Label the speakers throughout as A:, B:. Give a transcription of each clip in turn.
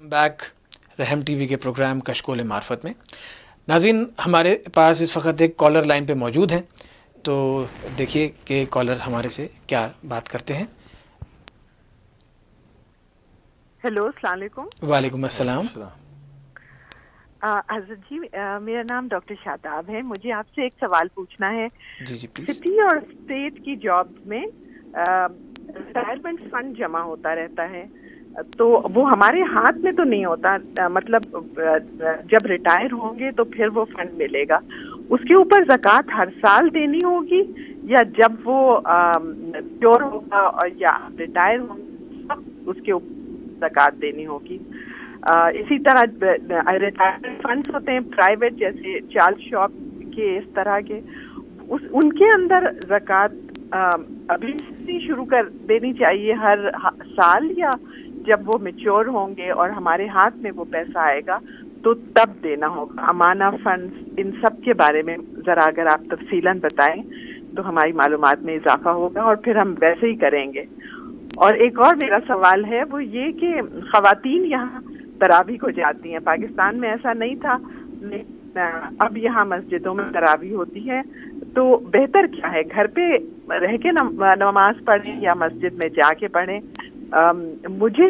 A: Back رحم T V کے programme کشکول معرفت میں ناظرین، ہمارے پاس اس وقت ایک کالر لائن پہ موجود ہیں، تو دیکھیے کہ کالر ہمارے سے کیا بات کرتے ہیں۔
B: ہیلو، السلام علیکم۔
A: وعلیکم السلام۔
B: حضرت جی، میرا نام ڈاکٹر شاداب ہے، مجھے آپ سے ایک سوال پوچھنا ہے۔
A: جی پلیز۔
B: سٹی اور اسٹیٹ کی جابز میں ریٹائرمنٹ فنڈ جمع ہوتا رہتا ہے، تو وہ ہمارے ہاتھ میں تو نہیں ہوتا، مطلب جب ریٹائر ہوں گے تو پھر وہ فنڈ ملے گا، اس کے اوپر زکوٰۃ ہر سال دینی ہوگی یا جب وہ پیور ہوگا یا ریٹائر ہوں گے اس کے اوپر زکوٰۃ دینی ہوگی؟ اسی طرح ریٹائرمنٹ فنڈس ہوتے ہیں پرائیویٹ، جیسے چال شاپ کے، اس طرح کے، ان کے اندر زکوٰۃ ابھی سے شروع کر دینی چاہیے ہر سال، یا جب وہ میچور ہوں گے اور ہمارے ہاتھ میں وہ پیسہ آئے گا تو تب دینا ہوگا؟ امانہ فنڈز، ان سب کے بارے میں ذرا اگر آپ تفصیلاً بتائیں تو ہماری معلومات میں اضافہ ہوگا اور پھر ہم ویسے ہی کریں گے۔ اور ایک اور میرا سوال ہے، وہ یہ کہ خواتین یہاں تراویح کو جاتی ہیں، پاکستان میں ایسا نہیں تھا، اب یہاں مسجدوں میں تراویح ہوتی ہے، تو بہتر کیا ہے، گھر پہ رہ کے نماز پڑھیں یا مسجد میں جا کے پڑھیں؟ مجھے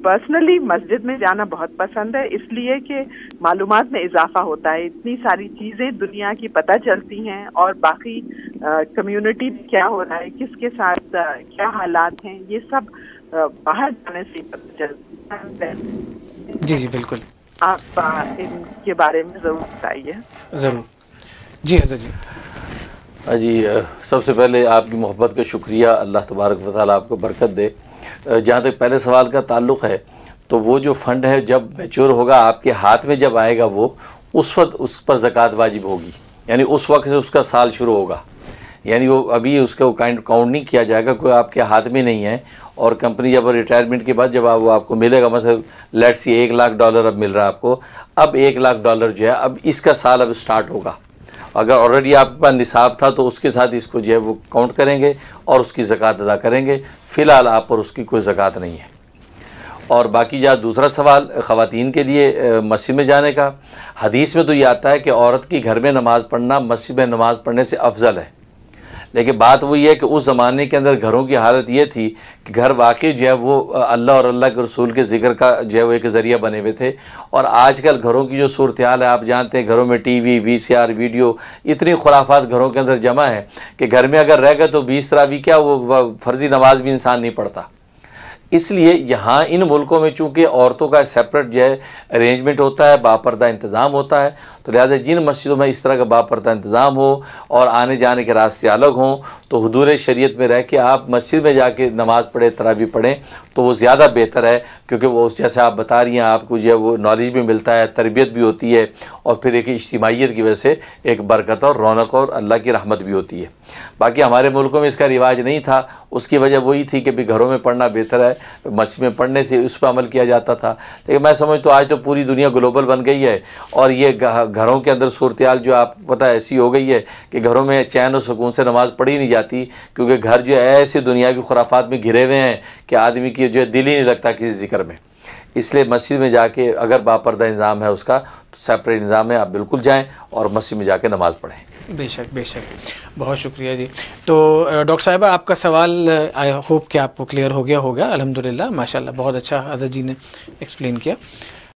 B: پرسنلی مسجد میں جانا بہت پسند ہے، اس لیے کہ معلومات میں اضافہ ہوتا ہے، اتنی ساری چیزیں دنیا کی پتہ چلتی ہیں، اور باقی کمیونٹی میں کیا ہو رہا ہے، کس کے ساتھ کیا حالات ہیں، یہ سب باہر جانے سے پتہ چلتا ہے۔
A: جی بالکل،
B: آپ ان کے بارے میں ضرور بتائیے۔
A: ضرور جی حضرت جی۔
C: جی، سب سے پہلے آپ کی محبت کا شکریہ، اللہ تبارک و تعالیٰ آپ کو برکت دے۔ جہاں تک پہلے سوال کا تعلق ہے، تو وہ جو فنڈ ہے جب میچور ہوگا، آپ کے ہاتھ میں جب آئے گا، وہ اس وقت اس پر زکوٰۃ واجب ہوگی، یعنی اس وقت سے اس کا سال شروع ہوگا، یعنی وہ ابھی اس کا کاؤنٹ نہیں کیا جائے گا، کوئی آپ کے ہاتھ میں نہیں ہے۔ اور کمپنی جب ریٹائرمنٹ کے بعد جب وہ آپ کو ملے گا، مثلا لیٹس سی $1,00,000 اب مل رہا ہے آپ کو، اب $1,00,000 جو ہے اب اس کا سال اب سٹارٹ ہوگا۔ اگر آلریڈی آپ کے پاس نصاب تھا تو اس کے ساتھ اس کو جو ہے وہ کاؤنٹ کریں گے اور اس کی زکوٰۃ ادا کریں گے۔ فی الحال آپ پر اس کی کوئی زکوٰۃ نہیں ہے۔ اور باقی جہاں دوسرا سوال خواتین کے لیے مسجد میں جانے کا، حدیث میں تو یہ آتا ہے کہ عورت کی گھر میں نماز پڑھنا مسجد میں نماز پڑھنے سے افضل ہے، لیکن بات وہ یہ ہے کہ اس زمانے کے اندر گھروں کی حالت یہ تھی کہ گھر واقعی جو ہے وہ اللہ اور اللہ کے رسول کے ذکر کا جو ہے وہ ایک ذریعہ بنے ہوئے تھے۔ اور آج کل گھروں کی جو صورتحال ہے، آپ جانتے ہیں گھروں میں ٹی وی، VCR، ویڈیو، اتنی خرافات گھروں کے اندر جمع ہے کہ گھر میں اگر رہ گئے تو 20 تراویح کیا وہ فرضی نماز بھی انسان نہیں پڑھتا۔ اس لیے یہاں ان ملکوں میں چونکہ عورتوں کا سیپریٹ جو ہے ارینجمنٹ ہوتا ہے، باپردہ انتظام ہوتا ہے، تو لہٰذا جن مسجدوں میں اس طرح کا باپردہ انتظام ہو اور آنے جانے کے راستے الگ ہوں، تو حدود شریعت میں رہ کے آپ مسجد میں جا کے نماز پڑھیں، تراویح پڑھیں، تو وہ زیادہ بہتر ہے، کیونکہ وہ جیسے آپ بتا رہی ہیں آپ کو جو ہے وہ نالج بھی ملتا ہے، تربیت بھی ہوتی ہے، اور پھر ایک اجتماعیت کی وجہ سے ایک برکت اور رونق اور اللہ کی رحمت بھی ہوتی ہے۔ باقی ہمارے ملکوں میں اس کا رواج نہیں تھا، اس کی وجہ وہی تھی کہ بھی گھروں میں پڑھنا بہتر ہے، مسجد میں پڑھنے سے اس پہ عمل کیا جاتا تھا۔ لیکن میں سمجھتا ہوں آج تو پوری دنیا گلوبل بن گئی ہے، اور یہ گھروں کے اندر صورتحال جو آپ پتہ ایسی ہو گئی ہے کہ گھروں میں چین و سکون سے نماز پڑھی نہیں جاتی، کیونکہ گھر جو ہے ایسے دنیاوی خرافات میں گھرے ہوئے ہیں کہ آدمی کی جو ہے دل ہی نہیں لگتا کسی ذکر میں۔ اس لیے مسجد میں جا کے اگر باپردہ نظام ہے اس کا، تو سیپریٹ نظام ہے، آپ بالکل جائیں اور مسجد میں جا کے نماز پڑھیں۔
A: بے شک بے شک، بہت شکریہ جی۔ تو ڈاکٹر صاحبہ، آپ کا سوال آئی ہوپ کہ آپ کو کلیئر ہو گیا ہوگا، الحمدللہ، ماشاءاللہ، بہت اچھا حضرت جی نے ایکسپلین کیا۔